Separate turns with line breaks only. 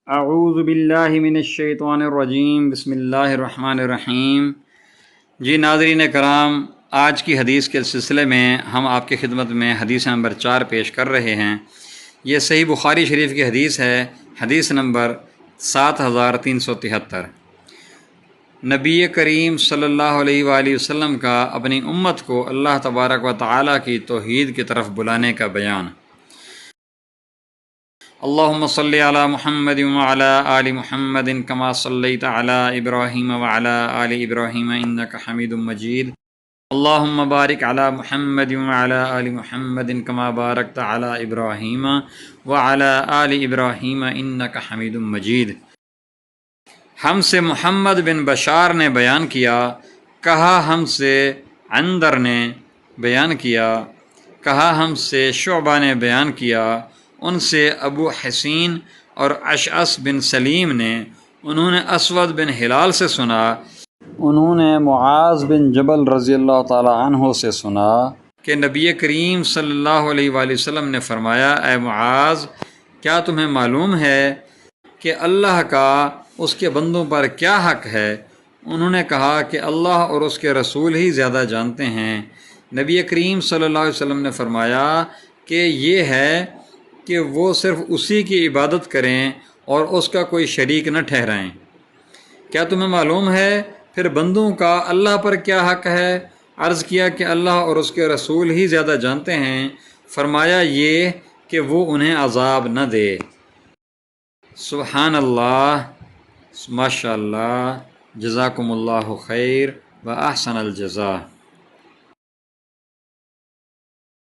اعوذ باللہ من الشیطان الرجیم، بسم اللہ الرحمن الرحیم۔ جی ناظرین کرام، آج کی حدیث کے سلسلے میں ہم آپ کی خدمت میں حدیث نمبر 4 پیش کر رہے ہیں۔ یہ صحیح بخاری شریف کی حدیث ہے، حدیث نمبر 7373۔ نبی کریم صلی اللہ علیہ وآلہ وسلم کا اپنی امت کو اللہ تبارک و تعالیٰ کی توحید کی طرف بلانے کا بیان۔ اللہم صلی علی محمد وعلی آل محمد کما صلیت علی ابراہیم وعلی آل ابراہیم انک حمید مجید۔ اللہم بارک علی محمد وعلی آل محمد کما بارکت علی ابراہیم وعلی آل ابراہیم انک حمید مجید۔ ہم سے محمد بن بشار نے بیان کیا، کہا ہم سے عندر نے بیان کیا، کہا ہم سے شعبہ نے بیان کیا، ان سے ابو حسین اور اشعث بن سلیم نے، انہوں نے اسود بن ہلال سے سنا، انہوں نے معاذ بن جبل رضی اللہ تعالی عنہ سے سنا کہ نبی کریم صلی اللہ علیہ وآلہ وسلم نے فرمایا، اے معاذ، کیا تمہیں معلوم ہے کہ اللہ کا اس کے بندوں پر کیا حق ہے؟ انہوں نے کہا کہ اللہ اور اس کے رسول ہی زیادہ جانتے ہیں۔ نبی کریم صلی اللہ علیہ وسلم نے فرمایا کہ یہ ہے کہ وہ صرف اسی کی عبادت کریں اور اس کا کوئی شریک نہ ٹھہرائیں۔ کیا تمہیں معلوم ہے پھر بندوں کا اللہ پر کیا حق ہے؟ عرض کیا کہ اللہ اور اس کے رسول ہی زیادہ جانتے ہیں۔ فرمایا یہ کہ وہ انہیں عذاب نہ دے۔ سبحان اللہ، ماشاء اللہ، جزاکم اللہ خیر و احسن الجزا۔